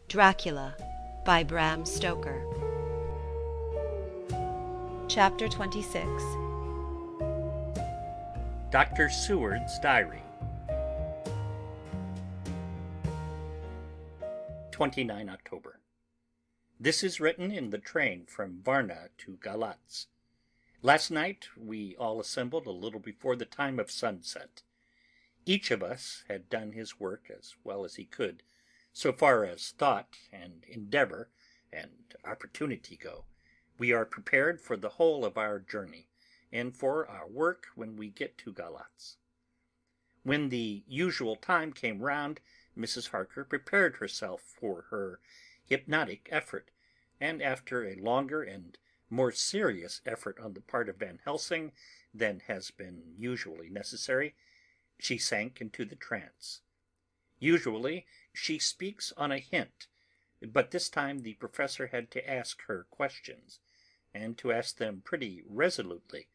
Dracula by Bram Stoker. Chapter 26. Dr. Seward's Diary. 29 October. This is written in the train from Varna to Galatz. Last night we all assembled a little before the time of sunset. Each of us had done his work as well as he could, so far as thought and endeavor and opportunity go. We are prepared for the whole of our journey, and for our work when we get to Galatz. When the usual time came round, Mrs. Harker prepared herself for her hypnotic effort, and after a longer and more serious effort on the part of Van Helsing than has been usually necessary, she sank into the trance. Usually she speaks on a hint, but this time the professor had to ask her questions, and to ask them pretty resolutely,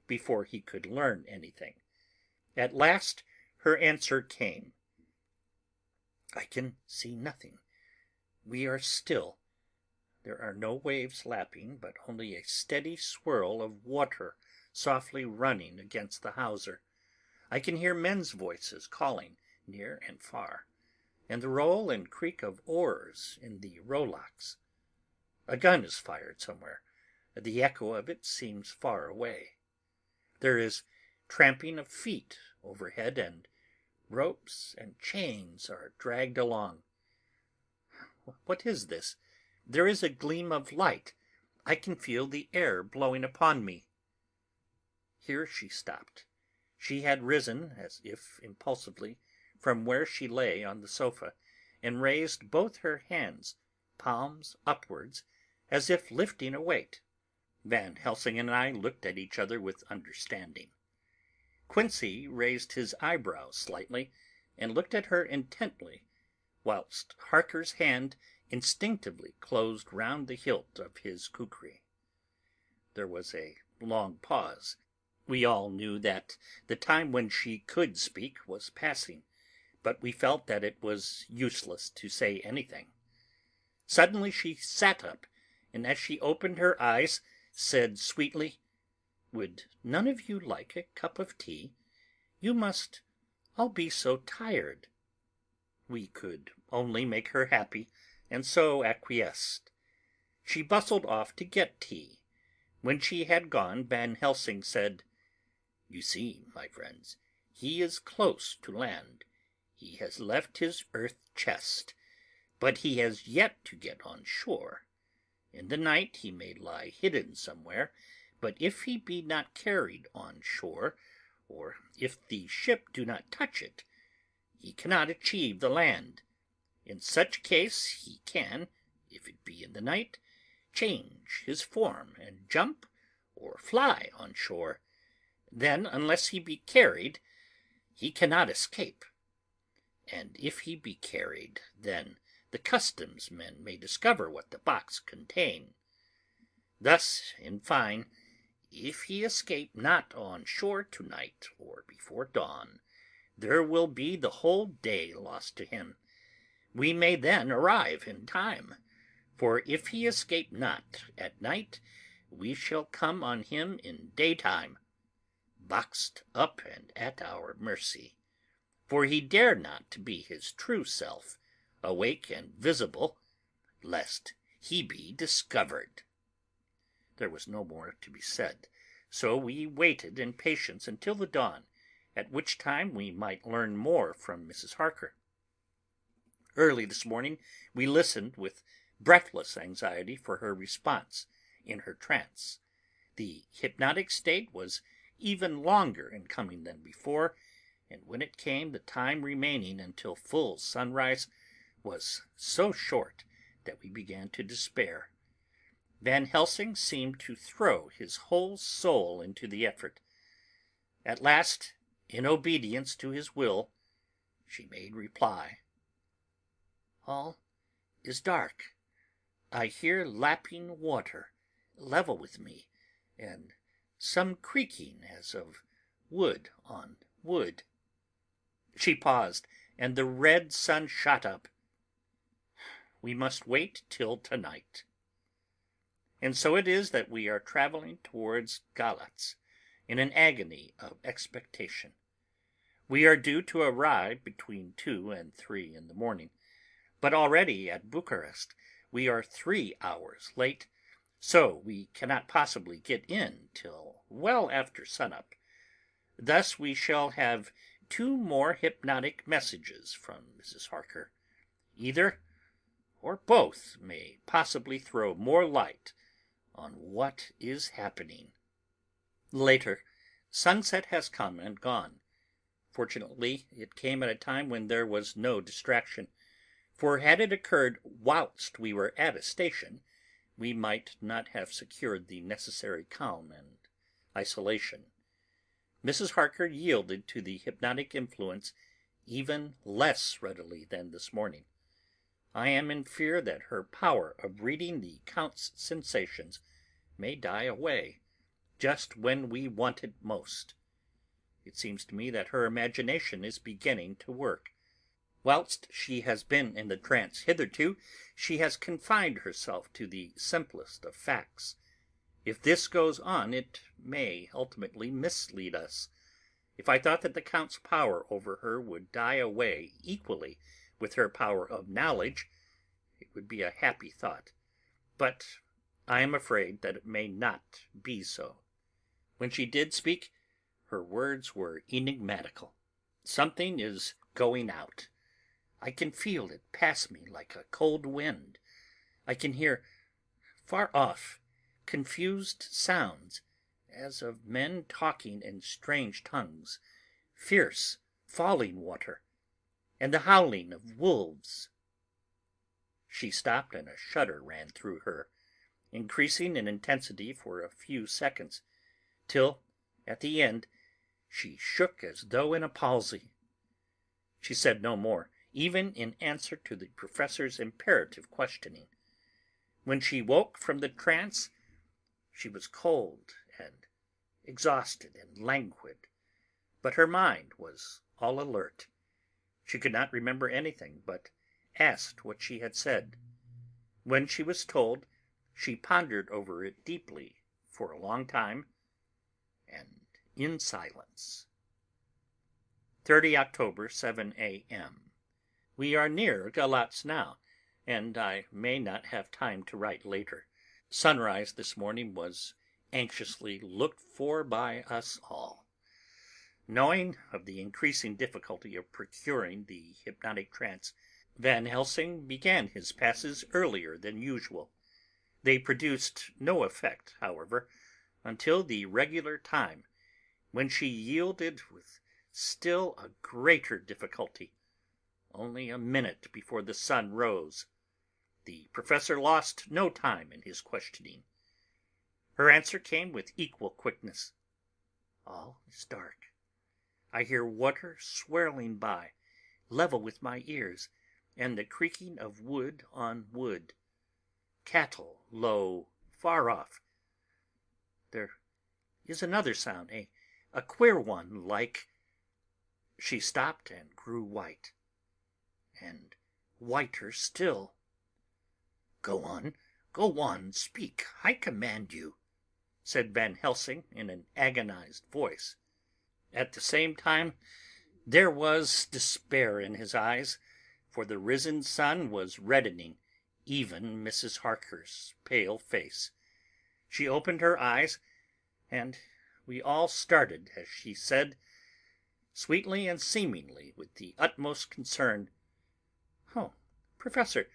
before he could learn anything. At last her answer came. "I can see nothing. We are still. There are no waves lapping, but only a steady swirl of water softly running against the hawser. I can hear men's voices calling near and far, and the roll and creak of oars in the rowlocks. A gun is fired somewhere. The echo of it seems far away. There is tramping of feet overhead, and ropes and chains are dragged along. What is this? There is a gleam of light. I can feel the air blowing upon me." Here she stopped. She had risen, as if impulsively, from where she lay on the sofa, and raised both her hands, palms upwards, as if lifting a weight. Van Helsing and I looked at each other with understanding. Quincey raised his eyebrows slightly, and looked at her intently, whilst Harker's hand instinctively closed round the hilt of his kukri. There was a long pause. We all knew that the time when she could speak was passing, but we felt that it was useless to say anything. Suddenly she sat up, and as she opened her eyes, said sweetly, "Would none of you like a cup of tea? You must all be so tired." We could only make her happy, and so acquiesced. She bustled off to get tea. When she had gone, Van Helsing said, "You see, my friends, he is close to land. He has left his earth chest, but he has yet to get on shore. In the night he may lie hidden somewhere, but if he be not carried on shore, or if the ship do not touch it, he cannot achieve the land. In such case he can, if it be in the night, change his form and jump or fly on shore. Then, unless he be carried, he cannot escape. And if he be carried, then the customs men may discover what the box contain. Thus, in fine, if he escape not on shore tonight or before dawn, there will be the whole day lost to him. We may then arrive in time, for if he escape not at night, we shall come on him in daytime, boxed up and at our mercy, for he dare not to be his true self, awake and visible, lest he be discovered." There was no more to be said, so we waited in patience until the dawn, at which time we might learn more from Mrs. Harker. Early this morning we listened with breathless anxiety for her response in her trance. The hypnotic state was even longer in coming than before, and when it came, the time remaining until full sunrise was so short that we began to despair. Van Helsing seemed to throw his whole soul into the effort. At last, in obedience to his will, she made reply. "All is dark. I hear lapping water level with me, and some creaking as of wood on wood." She paused, and the red sun shot up. We must wait till tonight. And so it is that we are travelling towards Galatz in an agony of expectation. We are due to arrive between 2 and 3 in the morning, but already at Bucharest we are 3 hours late, so we cannot possibly get in till well after sun-up. Thus we shall have 2 more hypnotic messages from Mrs. Harker. Either or both may possibly throw more light on what is happening. Later, sunset has come and gone. Fortunately, it came at a time when there was no distraction, for had it occurred whilst we were at a station, we might not have secured the necessary calm and isolation. Mrs. Harker yielded to the hypnotic influence even less readily than this morning. I am in fear that her power of reading the Count's sensations may die away, just when we want it most. It seems to me that her imagination is beginning to work. Whilst she has been in the trance hitherto, she has confined herself to the simplest of facts. If this goes on, it may ultimately mislead us. If I thought that the Count's power over her would die away equally with her power of knowledge, it would be a happy thought. But I am afraid that it may not be so. When she did speak, her words were enigmatical. Something is going out. I can feel it pass me like a cold wind. I can hear, far off, confused sounds, as of men talking in strange tongues, fierce falling water, and the howling of wolves. She stopped, and a shudder ran through her, increasing in intensity for a few seconds, till, at the end, she shook as though in a palsy. She said no more, even in answer to the professor's imperative questioning. When she woke from the trance, she was cold and exhausted and languid, but her mind was all alert. She could not remember anything, but asked what she had said. When she was told, she pondered over it deeply for a long time, and in silence. 30 October, 7 a.m. We are near Galatz now, and I may not have time to write later. Sunrise this morning was anxiously looked for by us all. Knowing of the increasing difficulty of procuring the hypnotic trance, Van Helsing began his passes earlier than usual. They produced no effect, however, until the regular time, when she yielded with still a greater difficulty, only a minute before the sun rose. The professor lost no time in his questioning. Her answer came with equal quickness. All is dark. I hear water swirling by, level with my ears, and the creaking of wood on wood. Cattle low, far off. There is another sound, a queer one, like... She stopped and grew white, and whiter still. Go on, speak, I command you," said Van Helsing in an agonized voice. At the same time there was despair in his eyes, for the risen sun was reddening even Mrs. Harker's pale face. She opened her eyes, and we all started as she said, sweetly and seemingly with the utmost concern, "Oh, Professor,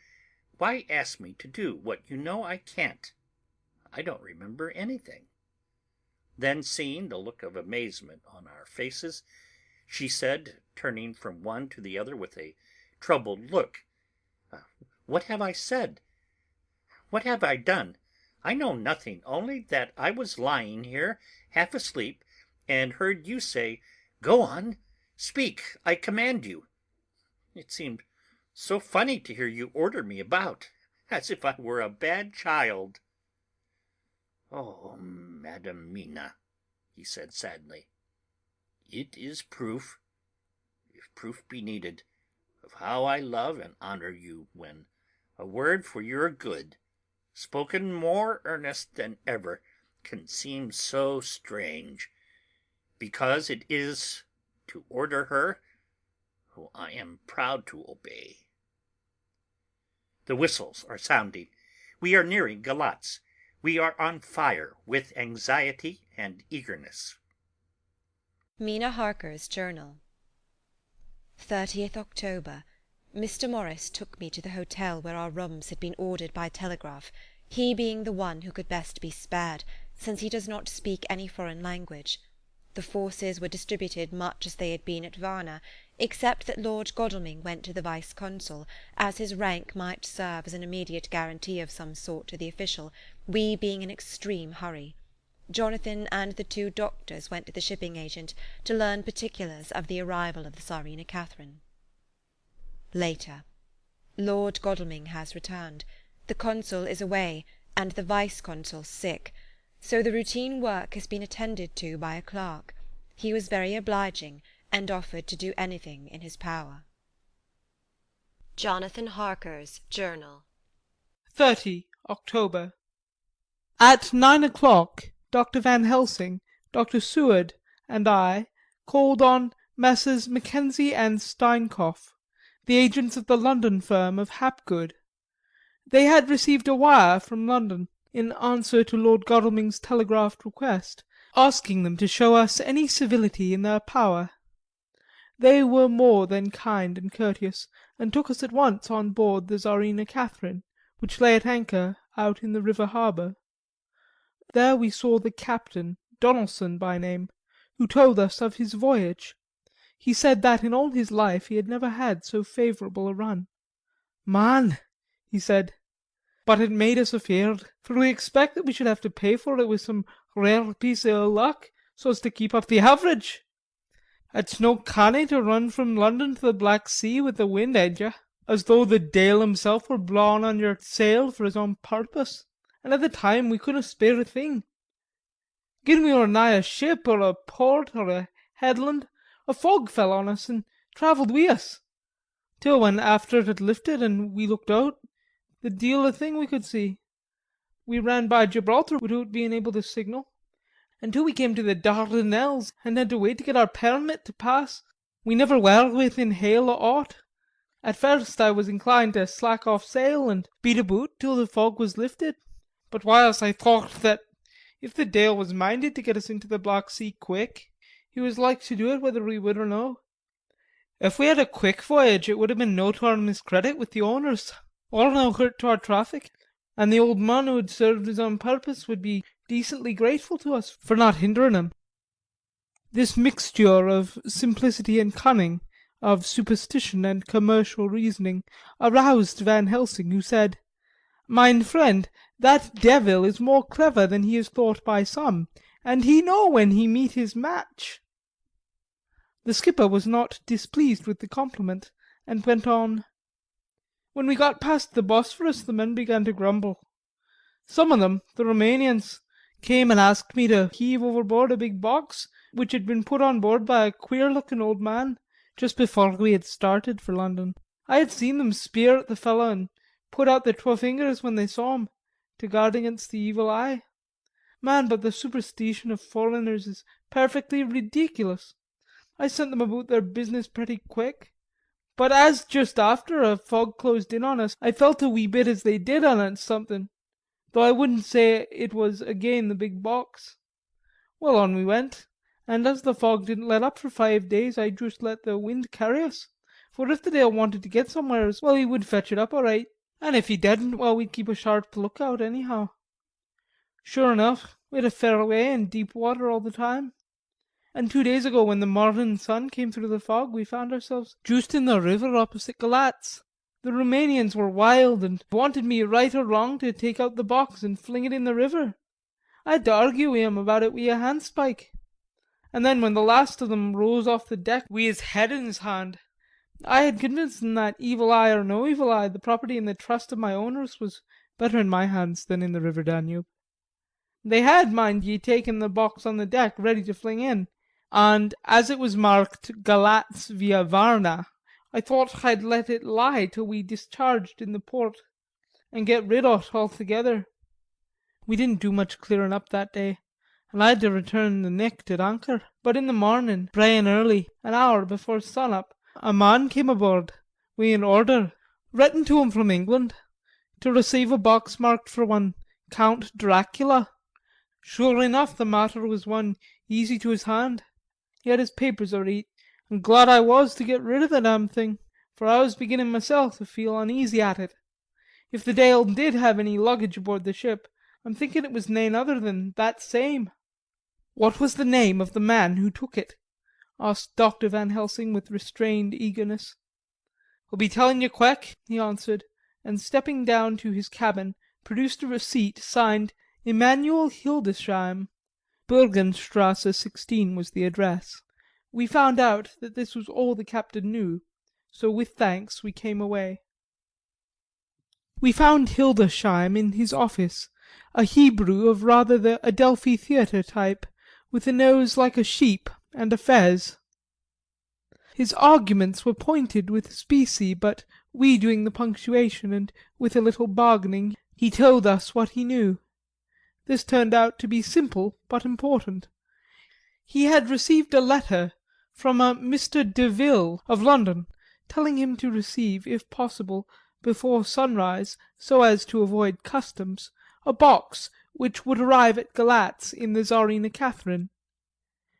why ask me to do what you know I can't? I don't remember anything." Then, seeing the look of amazement on our faces, she said, turning from one to the other with a troubled look, "What have I said? What have I done? I know nothing, only that I was lying here, half asleep, and heard you say, 'Go on, speak, I command you.' It seemed so funny to hear you order me about, as if I were a bad child." "Oh, Madam Mina," he said sadly, "it is proof, if proof be needed, of how I love and honor you when a word for your good, spoken more earnest than ever, can seem so strange, because it is to order her who I am proud to obey. The whistles are sounding. We are nearing Galatz. We are on fire with anxiety and eagerness. Mina Harker's journal. 30th October. Mr. Morris took me to the hotel where our rooms had been ordered by telegraph, he being the one who could best be spared, since he does not speak any foreign language. The forces were distributed much as they had been at Varna, except that Lord Godalming went to the Vice-Consul, as his rank might serve as an immediate guarantee of some sort to the official, we being in extreme hurry. Jonathan and the 2 doctors went to the shipping agent to learn particulars of the arrival of the Tsarina Catherine. Later. Lord Godalming has returned. The consul is away, and the vice-consul sick, so the routine work has been attended to by a clerk. He was very obliging, and offered to do anything in his power. Jonathan Harker's journal. 30 October. At 9 o'clock, Dr. Van Helsing, Dr. Seward, and I called on Messrs. Mackenzie and Steinkopf, the agents of the London firm of Hapgood. They had received a wire from London, in answer to Lord Godalming's telegraphed request, asking them to show us any civility in their power. They were more than kind and courteous, and took us at once on board the Tsarina Catherine, which lay at anchor out in the river harbour. There we saw the captain, Donaldson by name, who told us of his voyage. He said that in all his life he had never had so favourable a run. "Man," he said, "but it made us afeard, for we expect that we should have to pay for it with some rare piece o' luck, so's to keep up the average. It's no canny to run from London to the Black Sea with the wind at ye, as though the Deil himself were blawing on your sail for his own purpose, and at the time we couldn't spare a thing. Gin we were nigh a ship or a port or a headland, a fog fell on us and travelled wi' us, till when after it had lifted and we looked out, the deil a thing we could see. We ran by Gibraltar without being able to signal, until we came to the Dardanelles and had to wait to get our permit to pass. We never were within hail o' aught. At first I was inclined to slack off sail and beat aboot till the fog was lifted, but whiles I thought that if the Deil was minded to get us into the Black Sea quick, he was like to do it whether we would or no. If we had a quick voyage it would have been no to our miscredit with the owners, or no hurt to our traffic, and the old man who had served his own purpose would be decently grateful to us for not hindering him." This mixture of simplicity and cunning, of superstition and commercial reasoning, aroused Van Helsing, who said, "Mine friend, that devil is more clever than he is thought by some, and he know when he meet his match." The skipper was not displeased with the compliment, and went on: "When we got past the Bosphorus the men began to grumble. Some of them, the Romanians, came and asked me to heave overboard a big box which had been put on board by a queer-looking old man just before we had started for London. I had seen them speer at the fellow and put out their 2 fingers when they saw him, to guard against the evil eye. Man, but the superstition of foreigners is perfectly ridiculous. I sent them about their business pretty quick, but as just after a fog closed in on us I felt a wee bit as they did on it something, though I wouldn't say it was again the big box. Well, on we went, and as the fog didn't let up for 5 days I just let the wind carry us, for if the Dale wanted to get somewheres, well, he would fetch it up all right, and if he didn't, well, we'd keep a sharp lookout anyhow. Sure enough, we had a fair way in deep water all the time, and 2 days ago when the morning sun came through the fog we found ourselves just in the river opposite Galatz. The Romanians were wild and wanted me right or wrong to take out the box and fling it in the river. I had to argue wi' 'em about it wi' a handspike. And then when the last of them rose off the deck wi' his head in his hand, I had convinced them that evil eye or no evil eye, the property and the trust of my owners was better in my hands than in the river Danube. They had, mind ye, taken the box on the deck ready to fling in, and as it was marked Galatz via Varna, I thought I'd let it lie till we discharged in the port. and get rid o't altogether. We didn't do much clearing up that day, and I had to return the nicht at anchor. But in the morning, brae and early, an hour before sun up, a man came aboard wi' an order, written to him from England, to receive a box marked for one Count Dracula. Sure enough the matter was one easy to his hand. He had his papers a' reet, and glad I was to get rid of the damn thing, for I was beginning mysel' to feel uneasy at it. If the Dale did have any luggage aboard the ship, I'm thinking it was nane other than that same." "What was the name of the man who took it?" asked Dr. Van Helsing with restrained eagerness. "I'll be telling you quick," he answered, and stepping down to his cabin produced a receipt signed Emanuel Hildesheim. Bergenstrasse 16 was the address. We found out that this was all the captain knew, so with thanks we came away. We found Hildesheim in his office, a Hebrew of rather the Adelphi Theatre type, with a nose like a sheep and a fez. His arguments were pointed with specie, but we doing the punctuation, and with a little bargaining, he told us what he knew. This turned out to be simple but important. He had received a letter from a Mr. Deville of London, telling him to receive, if possible, before sunrise, so as to avoid customs, a box which would arrive at Galatz in the Tsarina Catherine.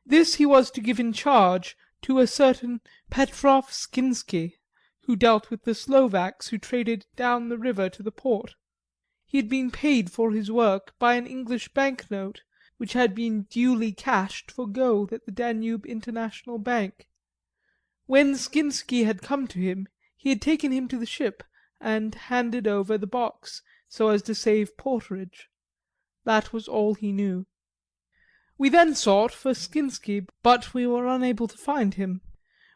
This he was to give in charge to a certain Petrov Skinsky, who dealt with the Slovaks who traded down the river to the port. He had been paid for his work by an English banknote which had been duly cashed for gold at the Danube International Bank. When Skinsky had come to him, he had taken him to the ship and handed over the box so as to save porterage. That was all he knew. We then sought for Skinsky, but we were unable to find him.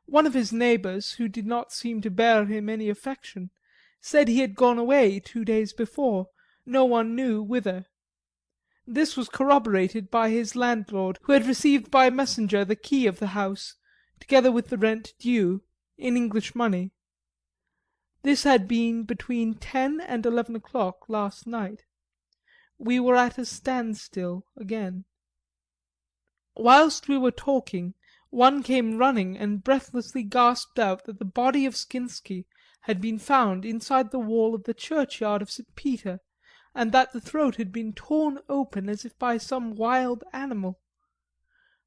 One of his neighbours, who did not seem to bear him any affection, said he had gone away 2 days before, no one knew whither. This was corroborated by his landlord, who had received by messenger the key of the house, together with the rent due, in English money. This had been between 10 and 11 o'clock last night. We were at a standstill again. Whilst we were talking, one came running and breathlessly gasped out that the body of Skinsky had been found inside the wall of the churchyard of St. Peter, and that the throat had been torn open as if by some wild animal.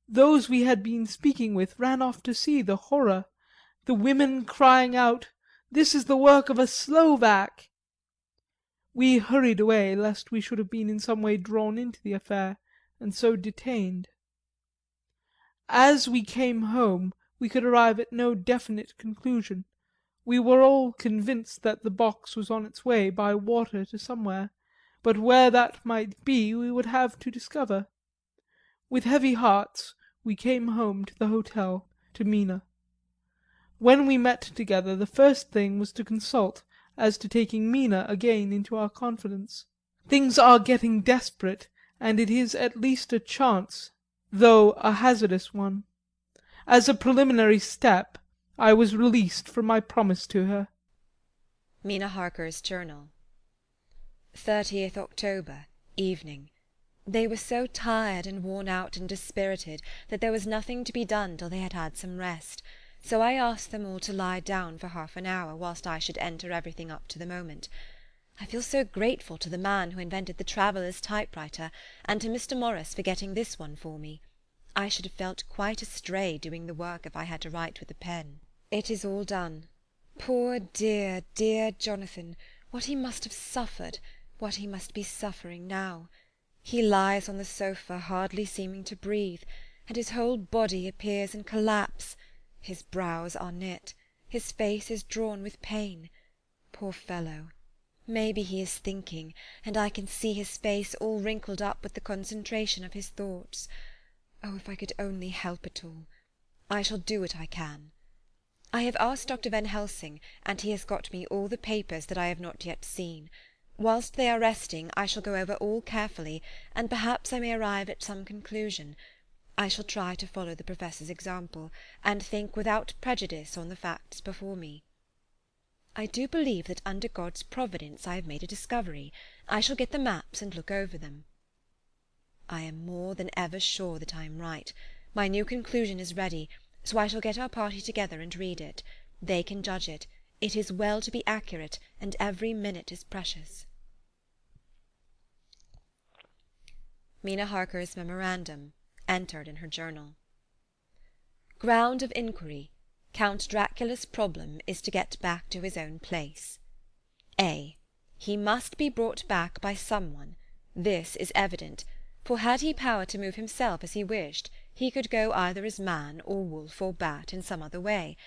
Those we had been speaking with ran off to see the horror, the women crying out, "This is the work of a Slovak!" We hurried away, lest we should have been in some way drawn into the affair, and so detained. As we came home we could arrive at no definite conclusion. We were all convinced that the box was on its way by water to somewhere, but where that might be we would have to discover. With heavy hearts we came home to the hotel, to Mina. When we met together the first thing was to consult as to taking Mina again into our confidence. Things are getting desperate, and it is at least a chance, though a hazardous one. As a preliminary step I was released from my promise to her. Mina Harker's journal. 30th October, evening. They were so tired and worn out and dispirited that there was nothing to be done till they had had some rest, so I asked them all to lie down for half an hour whilst I should enter everything up to the moment. I feel so grateful to the man who invented the traveller's typewriter, and to Mr. Morris for getting this one for me. I should have felt quite astray doing the work if I had to write with a pen. It is all done. Poor dear, dear Jonathan, what he must have suffered, what he must be suffering now. He lies on the sofa hardly seeming to breathe, and his whole body appears in collapse. His brows are knit, his face is drawn with pain. Poor fellow! Maybe he is thinking, and I can see his face all wrinkled up with the concentration of his thoughts. Oh, if I could only help it all! I shall do what I can. I have asked Dr. Van Helsing, and he has got me all the papers that I have not yet seen. Whilst they are resting, I shall go over all carefully, and perhaps I may arrive at some conclusion. I shall try to follow the Professor's example, and think without prejudice on the facts before me. I do believe that under God's providence I have made a discovery. I shall get the maps and look over them. I am more than ever sure that I am right. My new conclusion is ready, so I shall get our party together and read it. They can judge it. It is well to be accurate, and every minute is precious. Mina Harker's memorandum, entered in her journal. Ground of inquiry. Count Dracula's problem is to get back to his own place. A. He must be brought back by someone. This is evident, for had he power to move himself as he wished, he could go either as man or wolf or bat in some other way.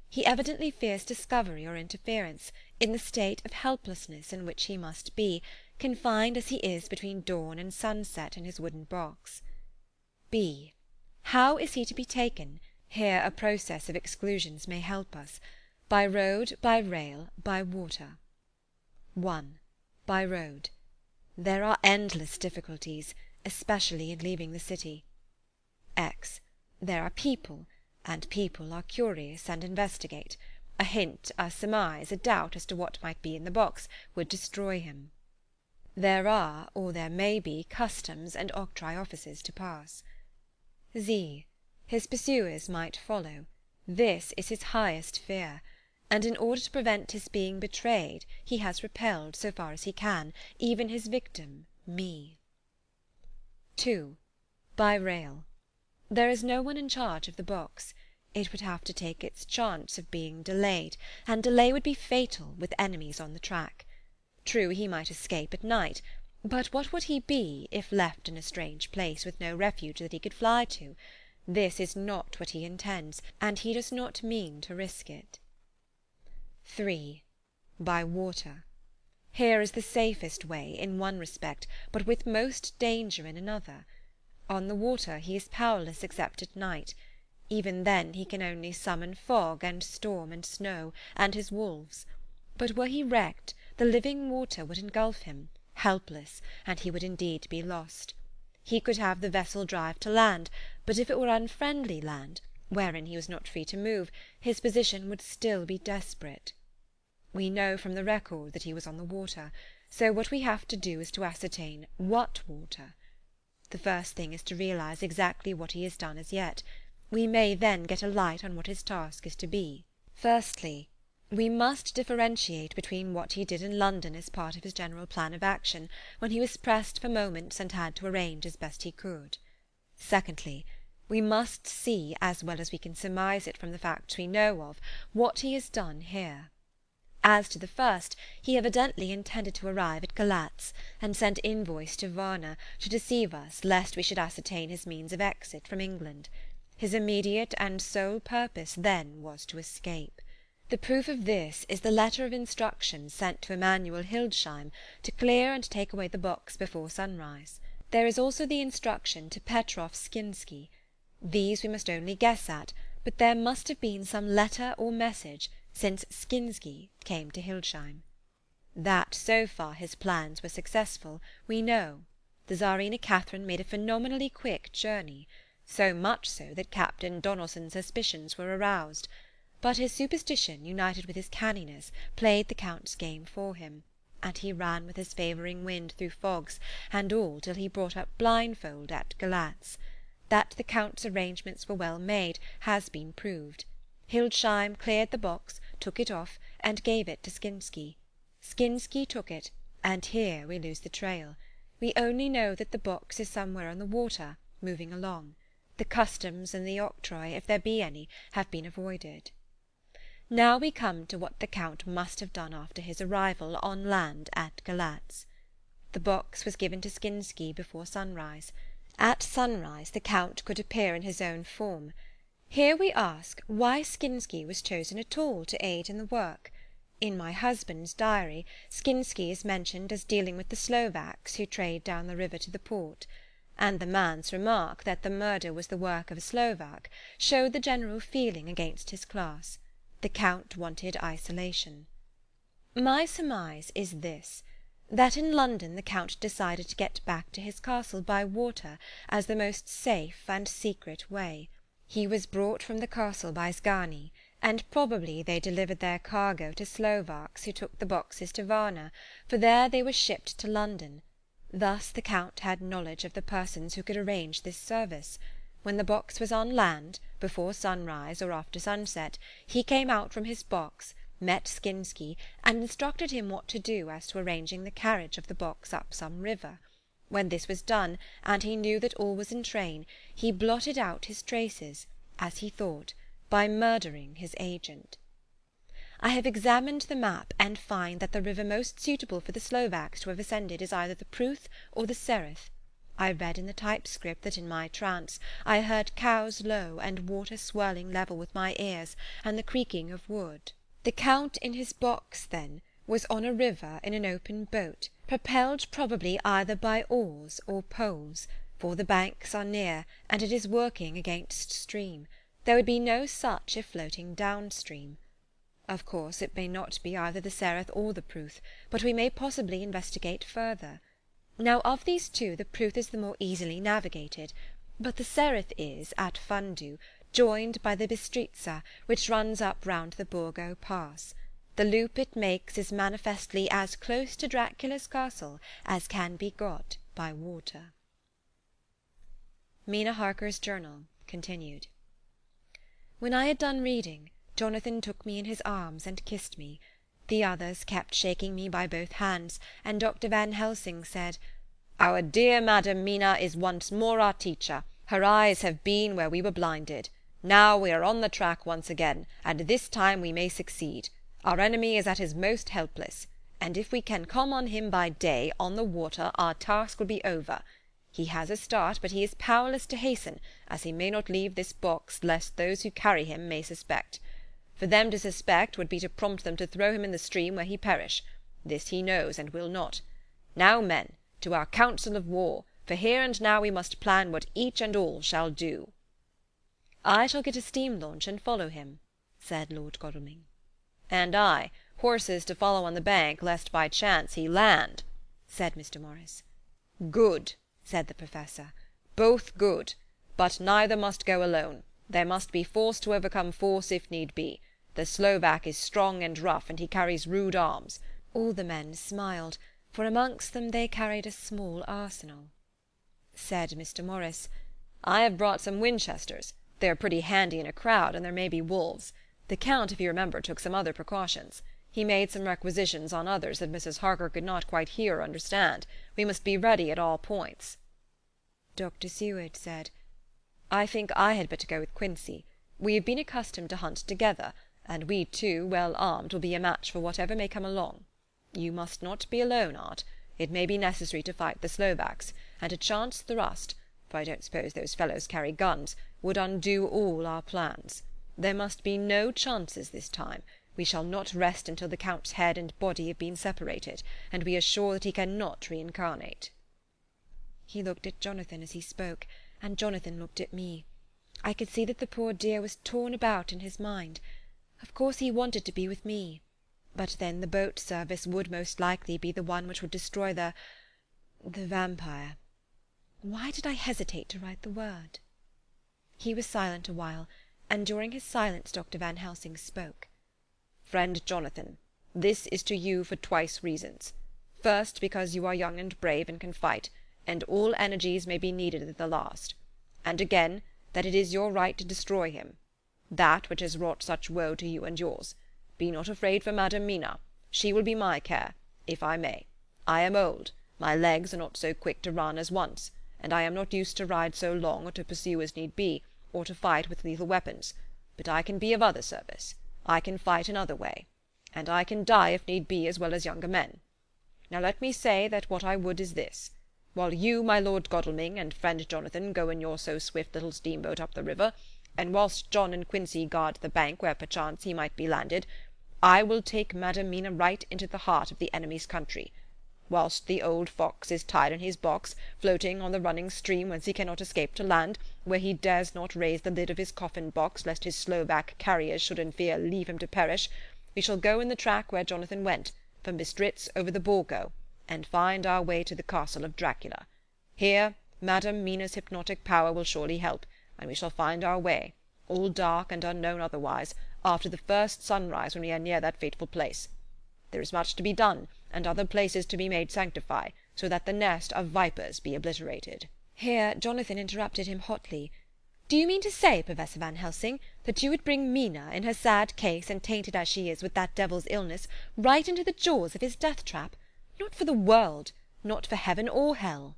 He evidently fears discovery or interference, in the state of helplessness in which he must be, confined as he is between dawn and sunset in his wooden box. B. How is he to be taken? Here a process of exclusions may help us. By road, by rail, by water. 1. By road. There are endless difficulties, especially in leaving the city. X. There are people, and people are curious and investigate. A hint, a surmise, a doubt as to what might be in the box would destroy him. There are, or there may be, customs and octroi offices to pass. Z. His pursuers might follow. This is his highest fear, and in order to prevent his being betrayed, he has repelled, so far as he can, even his victim, me. 2. By rail. There is no one in charge of the box. It would have to take its chance of being delayed, and delay would be fatal, with enemies on the track. True, he might escape at night, but what would he be, if left in a strange place, with no refuge that he could fly to? This is not what he intends, and he does not mean to risk it. 3. By water. Here is the safest way, in one respect, but with most danger in another. On the water he is powerless except at night. Even then he can only summon fog and storm and snow, and his wolves. But were he wrecked, the living water would engulf him, helpless, and he would indeed be lost. He could have the vessel drive to land, but if it were unfriendly land, wherein he was not free to move, his position would still be desperate. We know from the record that he was on the water, so what we have to do is to ascertain what water. The first thing is to realize exactly what he has done as yet. We may then get a light on what his task is to be. Firstly, we must differentiate between what he did in London as part of his general plan of action, when he was pressed for moments and had to arrange as best he could. Secondly, we must see, as well as we can surmise it from the facts we know of, what he has done here. As to the first, he evidently intended to arrive at Galatz, and sent invoice to Varna, to deceive us, lest we should ascertain his means of exit from England. His immediate and sole purpose then was to escape. The proof of this is the letter of instructions sent to Emanuel Hildesheim to clear and take away the box before sunrise. There is also the instruction to Petrov Skinsky. These we must only guess at, but there must have been some letter or message, since Skinsky came to Hildesheim. That so far his plans were successful, we know. The Tsarina Catherine made a phenomenally quick journey, so much so that Captain Donelson's suspicions were aroused. But his superstition, united with his canniness, played the Count's game for him, and he ran with his favouring wind through fogs and all till he brought up blindfold at Galatz. That the Count's arrangements were well made has been proved. Hildesheim cleared the box, took it off, and gave it to Skinsky. Skinsky took it, and here we lose the trail. We only know that the box is somewhere on the water, moving along. The customs and the octroi, if there be any, have been avoided. Now we come to what the Count must have done after his arrival on land at Galatz. The box was given to Skinsky before sunrise. At sunrise the Count could appear in his own form. Here we ask why Skinsky was chosen at all to aid in the work. In my husband's diary, Skinsky is mentioned as dealing with the Slovaks who trade down the river to the port, and the man's remark that the murder was the work of a Slovak showed the general feeling against his class. The Count wanted isolation. My surmise is this, that in London the Count decided to get back to his castle by water as the most safe and secret way. He was brought from the castle by Sgani, and probably they delivered their cargo to Slovaks, who took the boxes to Varna, for there they were shipped to London. Thus the Count had knowledge of the persons who could arrange this service. When the box was on land, before sunrise or after sunset, he came out from his box, met Skinsky, and instructed him what to do as to arranging the carriage of the box up some river. When this was done, and he knew that all was in train, he blotted out his traces, as he thought, by murdering his agent. I have examined the map, and find that the river most suitable for the Slovaks to have ascended is either the Pruth or the Sereth. I read in the typescript that in my trance I heard cows low and water swirling level with my ears, and the creaking of wood. The Count in his box, then, was on a river in an open boat, propelled probably either by oars or poles, for the banks are near, and it is working against stream. There would be no such if floating downstream. Of course it may not be either the Sereth or the Pruth, but we may possibly investigate further. Now of these two the Pruth is the more easily navigated, but the Sereth is, at Fundu, joined by the Bistritza, which runs up round the Borgo Pass. The loop it makes is manifestly as close to Dracula's castle as can be got by water. Mina Harker's journal continued. When I had done reading, Jonathan took me in his arms and kissed me. The others kept shaking me by both hands, and Dr. Van Helsing said, "Our dear Madam Mina is once more our teacher. Her eyes have been where we were blinded. Now we are on the track once again, and this time we may succeed. Our enemy is at his most helpless, and if we can come on him by day, on the water, our task will be over. He has a start, but he is powerless to hasten, as he may not leave this box, lest those who carry him may suspect. For them to suspect would be to prompt them to throw him in the stream where he perish. This he knows, and will not. Now, men, to our council of war, for here and now we must plan what each and all shall do." "I shall get a steam launch and follow him," said Lord Godalming. "And I, horses to follow on the bank, lest by chance he land," said Mr. Morris. "Good," said the Professor. "Both good. But neither must go alone. There must be force to overcome force if need be. The Slovak is strong and rough, and he carries rude arms." All the men smiled, for amongst them they carried a small arsenal. Said Mr. Morris, "I have brought some Winchesters. They are pretty handy in a crowd, and there may be wolves. The Count, if you remember, took some other precautions. He made some requisitions on others that Mrs. Harker could not quite hear or understand. We must be ready at all points." Dr. Seward said, "I think I had better go with Quincey. We have been accustomed to hunt together, and we two, well armed, will be a match for whatever may come along. You must not be alone, Art. It may be necessary to fight the Slovaks, and a chance thrust, for I don't suppose those fellows carry guns, would undo all our plans. There must be no chances this time. We shall not rest until the Count's head and body have been separated, and we are sure that he cannot reincarnate." He looked at Jonathan as he spoke, and Jonathan looked at me. I could see that the poor dear was torn about in his mind. Of course he wanted to be with me, but then the boat service would most likely be the one which would destroy the vampire. Why did I hesitate to write the word? He was silent a while, and during his silence Dr. Van Helsing spoke. "Friend Jonathan, this is to you for twice reasons. First, because you are young and brave and can fight, and all energies may be needed at the last. And again, that it is your right to destroy him. That which has wrought such woe to you and yours. Be not afraid for Madam Mina. She will be my care, if I may. I am old, my legs are not so quick to run as once, and I am not used to ride so long or to pursue as need be, or to fight with lethal weapons. But I can be of other service. I can fight another way, and I can die if need be as well as younger men. Now let me say that what I would is this. While you, my Lord Godalming, and friend Jonathan go in your so swift little steamboat up the river, and whilst John and Quincey guard the bank where perchance he might be landed, I will take Madam Mina right into the heart of the enemy's country. Whilst the old fox is tied in his box, floating on the running stream whence he cannot escape to land, where he dares not raise the lid of his coffin-box, lest his Slovak carriers should in fear leave him to perish, we shall go in the track where Jonathan went, from Bistritz over the Borgo, and find our way to the castle of Dracula. Here Madam Mina's hypnotic power will surely help, and we shall find our way, all dark and unknown otherwise, after the first sunrise when we are near that fateful place. There is much to be done, and other places to be made sanctify, so that the nest of vipers be obliterated." Here Jonathan interrupted him hotly. "Do you mean to say, Professor Van Helsing, that you would bring Mina, in her sad case and tainted as she is with that devil's illness, right into the jaws of his death-trap? Not for the world, not for heaven or hell."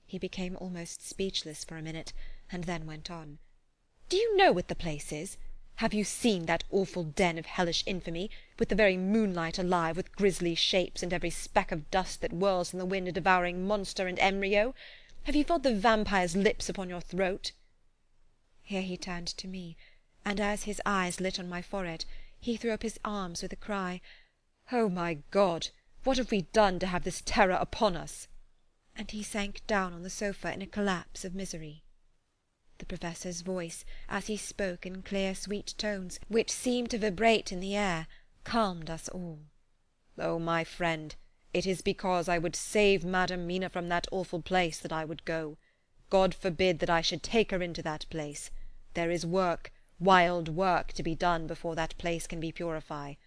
He became almost speechless for a minute, and then went on. "Do you know what the place is? Have you seen that awful den of hellish infamy, with the very moonlight alive with grisly shapes, and every speck of dust that whirls in the wind a devouring monster and embryo? Have you felt the vampire's lips upon your throat?" Here he turned to me, and as his eyes lit on my forehead, he threw up his arms with a cry, "Oh, my God! What have we done to have this terror upon us?" And he sank down on the sofa in a collapse of misery. The Professor's voice, as he spoke in clear, sweet tones, which seemed to vibrate in the air, calmed us all. "Oh, my friend, it is because I would save Madam Mina from that awful place that I would go. God forbid that I should take her into that place. There is work, wild work, to be done before that place can be purified.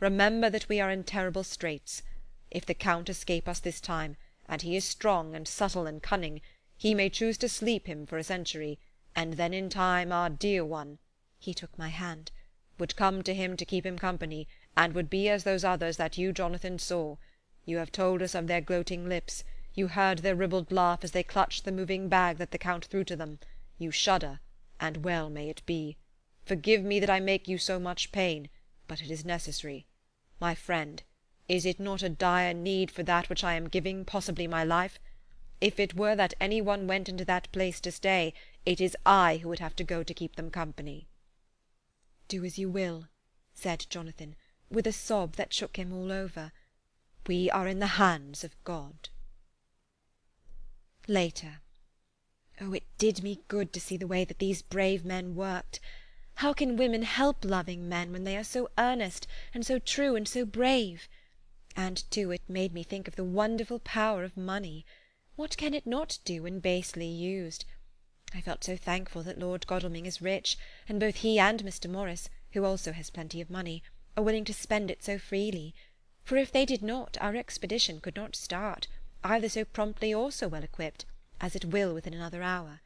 Remember that we are in terrible straits. If the Count escape us this time, and he is strong and subtle and cunning, he may choose to sleep him for a century, and then in time our dear one," he took my hand, "would come to him to keep him company, and would be as those others that you, Jonathan, saw. You have told us of their gloating lips. You heard their ribald laugh as they clutched the moving bag that the Count threw to them. You shudder, and well may it be. Forgive me that I make you so much pain, but it is necessary. My friend, is it not a dire need for that which I am giving, possibly my life? If it were that any one went into that place to stay, it is I who would have to go to keep them company." "Do as you will," said Jonathan, with a sob that shook him all over. "We are in the hands of God." Later. Oh, it did me good to see the way that these brave men worked. How can women help loving men when they are so earnest and so true and so brave? And, too, it made me think of the wonderful power of money. What can it not do when basely used? I felt so thankful that Lord Godalming is rich, and both he and Mr. Morris, who also has plenty of money, are willing to spend it so freely. For if they did not, our expedition could not start, either so promptly or so well equipped, as it will within another hour.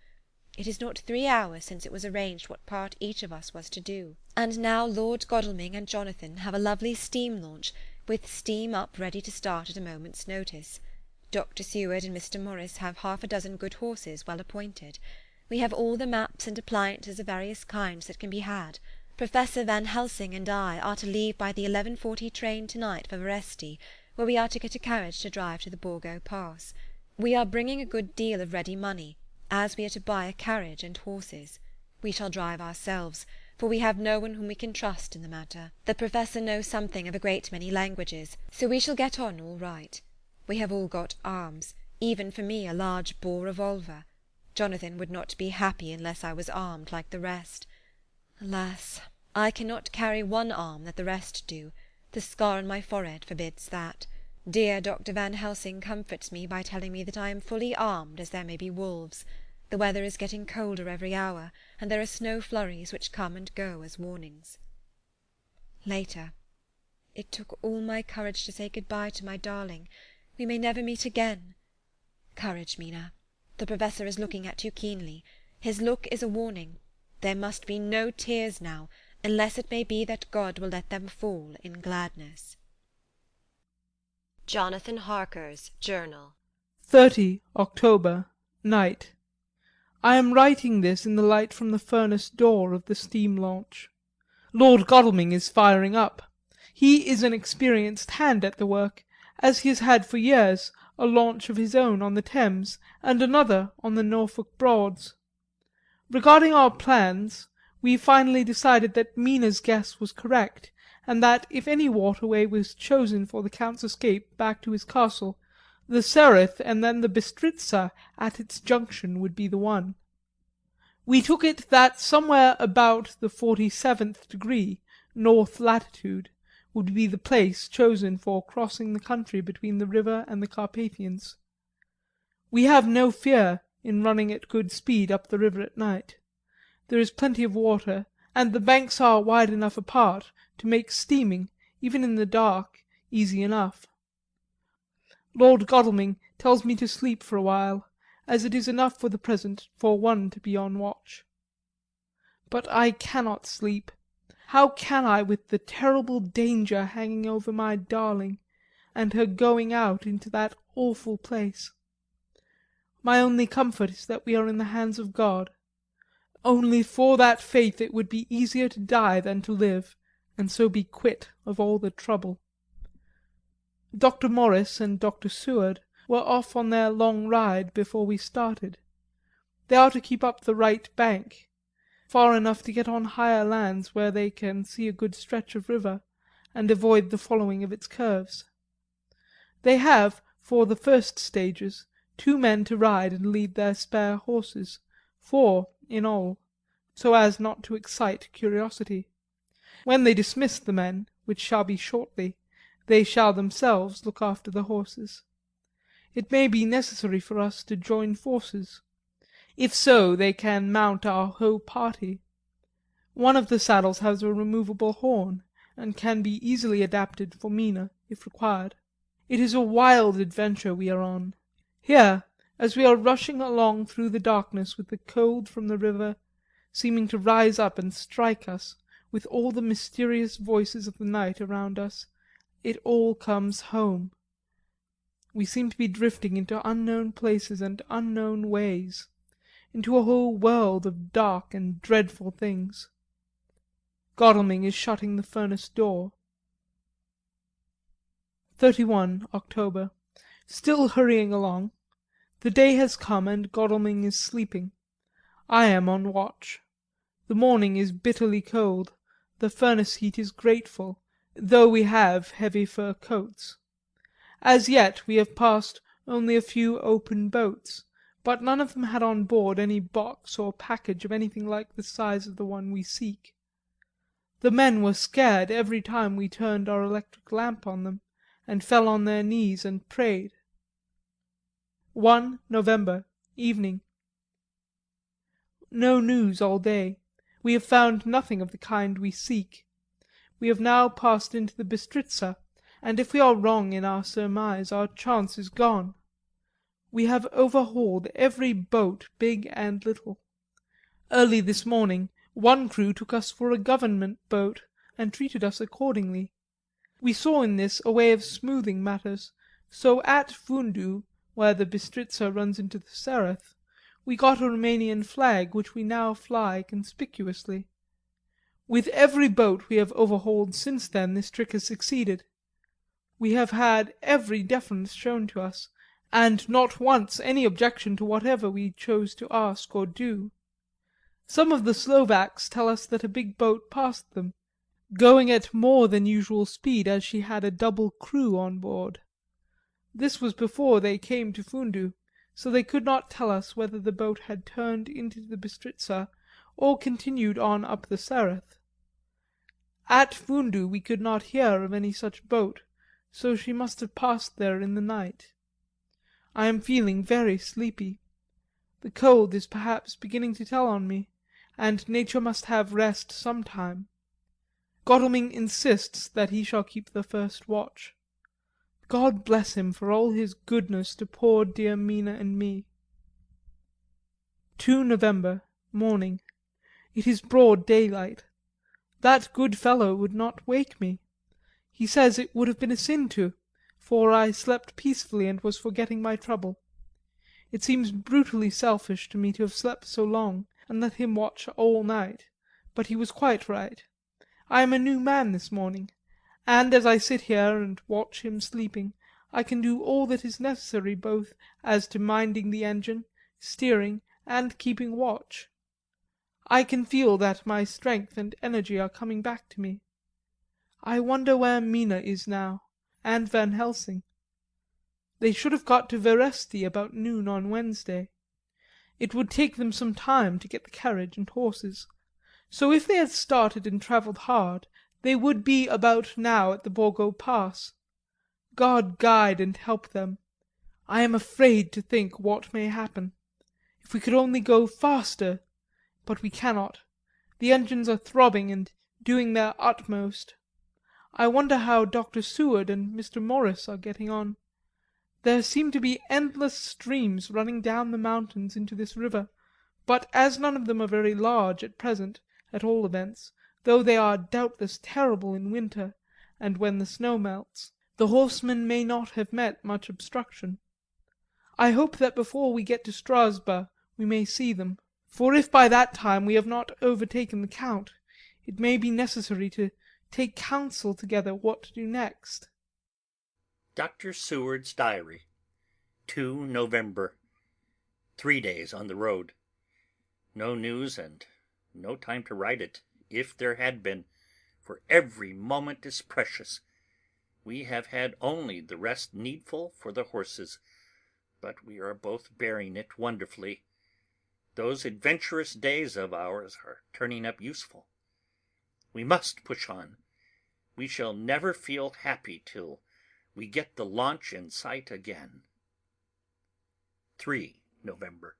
It is not 3 hours since it was arranged what part each of us was to do. And now Lord Godalming and Jonathan have a lovely steam launch, with steam up ready to start at a moment's notice. Dr. Seward and Mr. Morris have 6 good horses well appointed. We have all the maps and appliances of various kinds that can be had. Professor Van Helsing and I are to leave by the 11:40 train to-night for Veresti, where we are to get a carriage to drive to the Borgo Pass. We are bringing a good deal of ready money, as we are to buy a carriage and horses. We shall drive ourselves, for we have no one whom we can trust in the matter. The Professor knows something of a great many languages, so we shall get on all right. We have all got arms, even for me a large bore revolver. Jonathan would not be happy unless I was armed like the rest. Alas, I cannot carry one arm that the rest do. The scar on my forehead forbids that. Dear Dr. Van Helsing comforts me by telling me that I am fully armed, as there may be wolves. The weather is getting colder every hour, and there are snow flurries which come and go as warnings. Later. It took all my courage to say good-bye to my darling. We may never meet again. Courage, Mina. The Professor is looking at you keenly. His look is a warning. There must be no tears now, unless it may be that God will let them fall in gladness. Jonathan Harker's Journal. 30 October, night. I am writing this in the light from the furnace door of the steam launch. Lord Godalming is firing up. He is an experienced hand at the work, as he has had for years a launch of his own on the Thames and another on the Norfolk Broads. Regarding our plans, we finally decided that Mina's guess was correct, and that if any waterway was chosen for the Count's escape back to his castle, the Sereth and then the Bistritza at its junction would be the one. We took it that somewhere about the 47th degree, north latitude, would be the place chosen for crossing the country between the river and the Carpathians. We have no fear in running at good speed up the river at night. There is plenty of water, and the banks are wide enough apart to make steaming, even in the dark, easy enough. Lord Godalming tells me to sleep for a while, as it is enough for the present for one to be on watch. But I cannot sleep. How can I, with the terrible danger hanging over my darling, and her going out into that awful place? My only comfort is that we are in the hands of God. Only for that faith it would be easier to die than to live, and so be quit of all the trouble. Dr. Morris and Dr. Seward were off on their long ride before we started. They are to keep up the right bank, far enough to get on higher lands where they can see a good stretch of river, and avoid the following of its curves. They have, for the first stages, 2 men to ride and lead their spare horses, 4 in all, so as not to excite curiosity. When they dismiss the men, which shall be shortly, they shall themselves look after the horses. It may be necessary for us to join forces. If so, they can mount our whole party. One of the saddles has a removable horn, and can be easily adapted for Mina, if required. It is a wild adventure we are on. Here, as we are rushing along through the darkness with the cold from the river seeming to rise up and strike us, with all the mysterious voices of the night around us, it all comes home. We seem to be drifting into unknown places and unknown ways, into a whole world of dark and dreadful things. Godalming is shutting the furnace door. 31 October. Still hurrying along. The day has come and Godalming is sleeping. I am on watch. The morning is bitterly cold, the furnace heat is grateful, though we have heavy fur coats. As yet we have passed only a few open boats, but none of them had on board any box or package of anything like the size of the one we seek. The men were scared every time we turned our electric lamp on them, and fell on their knees and prayed. 1 November, evening. No news all day. We have found nothing of the kind we seek. We have now passed into the Bistritza, and if we are wrong in our surmise our chance is gone. We have overhauled every boat, big and little. Early this morning one crew took us for a government boat, and treated us accordingly. We saw in this a way of smoothing matters, so at Fundu, where the Bistritza runs into the Sereth, we got a Romanian flag which we now fly conspicuously. With every boat we have overhauled since then this trick has succeeded. We have had every deference shown to us, and not once any objection to whatever we chose to ask or do. Some of the Slovaks tell us that a big boat passed them, going at more than usual speed as she had a double crew on board. This was before they came to Fundu, so they could not tell us whether the boat had turned into the Bistritza or continued on up the Sereth. At Fundu we could not hear of any such boat, so she must have passed there in the night. I am feeling very sleepy. The cold is perhaps beginning to tell on me, and nature must have rest some time. Godalming insists that he shall keep the first watch. God bless him for all his goodness to poor dear Mina and me. 2 November, morning. It is broad daylight. That good fellow would not wake me. He says it would have been a sin to, for I slept peacefully and was forgetting my trouble. It seems brutally selfish to me to have slept so long and let him watch all night, but he was quite right. I am a new man this morning, and as I sit here and watch him sleeping, I can do all that is necessary both as to minding the engine, steering, and keeping watch. I can feel that my strength and energy are coming back to me. I wonder where Mina is now, and Van Helsing. They should have got to Veresti about noon on Wednesday. It would take them some time to get the carriage and horses, so if they had started and travelled hard, they would be about now at the Borgo Pass. God guide and help them. I am afraid to think what may happen. If we could only go faster, but we cannot. The engines are throbbing and doing their utmost. I wonder how Dr. Seward and Mr. Morris are getting on. There seem to be endless streams running down the mountains into this river, but as none of them are very large at present, at all events, though they are doubtless terrible in winter, and when the snow melts, the horsemen may not have met much obstruction. I hope that before we get to Strasbourg we may see them, for if by that time we have not overtaken the Count, it may be necessary to take counsel together what to do next. Dr. Seward's Diary, 2 November. 3 days on the road. No news and no time to write it, if there had been, for every moment is precious. We have had only the rest needful for the horses, but we are both bearing it wonderfully. Those adventurous days of ours are turning up useful. We must push on. We shall never feel happy till we get the launch in sight again. 3 November.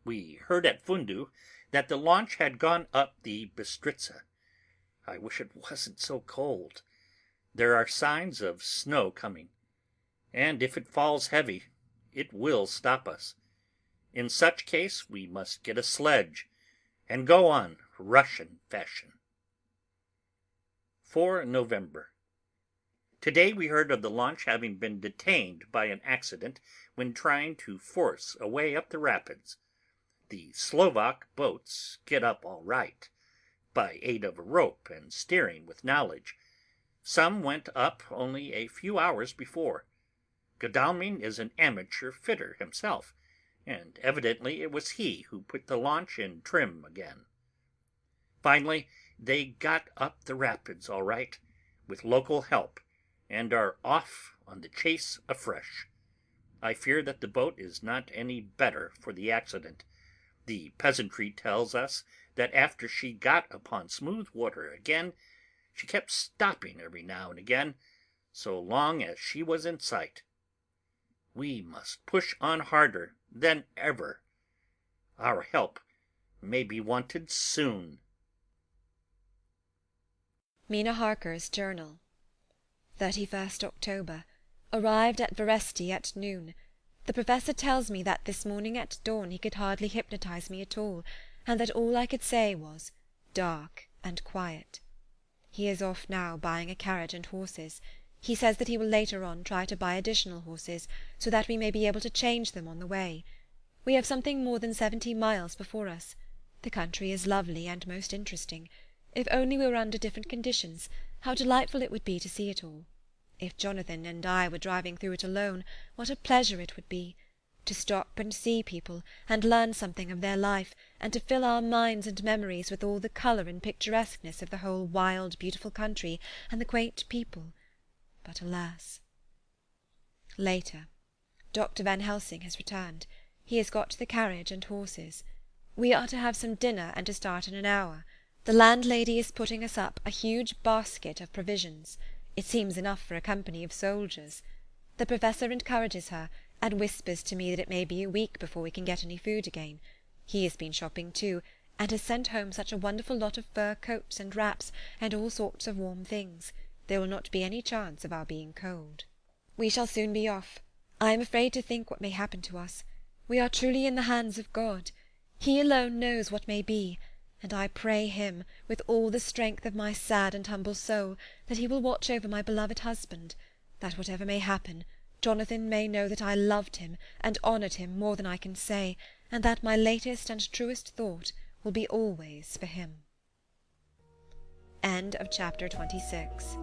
We heard at Fundu that the launch had gone up the Bistritza. I wish it wasn't so cold. There are signs of snow coming, and if it falls heavy, it will stop us. In such case we must get a sledge and go on Russian fashion. 4 November. Today we heard of the launch having been detained by an accident when trying to force a way up the rapids. The Slovak boats get up all right, by aid of a rope and steering with knowledge. Some went up only a few hours before. Godalming is an amateur fitter himself, and evidently it was he who put the launch in trim again. Finally, they got up the rapids all right, with local help, and are off on the chase afresh. I fear that the boat is not any better for the accident. The peasantry tells us that after she got upon smooth water again, she kept stopping every now and again, so long as she was in sight. We must push on harder than ever. Our help may be wanted soon. Mina Harker's Journal. 31st October. Arrived at Veresti at noon. The Professor tells me that this morning at dawn he could hardly hypnotize me at all, and that all I could say was dark and quiet. He is off now buying a carriage and horses. He says that he will later on try to buy additional horses, so that we may be able to change them on the way. We have something more than 70 miles before us. The country is lovely and most interesting. If only we were under different conditions, how delightful it would be to see it all. If Jonathan and I were driving through it alone, what a pleasure it would be! To stop and see people, and learn something of their life, and to fill our minds and memories with all the colour and picturesqueness of the whole wild, beautiful country and the quaint people. But alas! Later. Dr. Van Helsing has returned. He has got the carriage and horses. We are to have some dinner and to start in an hour. The landlady is putting us up a huge basket of provisions. It seems enough for a company of soldiers. The Professor encourages her, and whispers to me that it may be a week before we can get any food again. He has been shopping too, and has sent home such a wonderful lot of fur coats and wraps, and all sorts of warm things. There will not be any chance of our being cold. We shall soon be off. I am afraid to think what may happen to us. We are truly in the hands of God. He alone knows what may be, and I pray him, with all the strength of my sad and humble soul, that he will watch over my beloved husband, that whatever may happen, Jonathan may know that I loved him and honoured him more than I can say, and that my latest and truest thought will be always for him. End of chapter 26.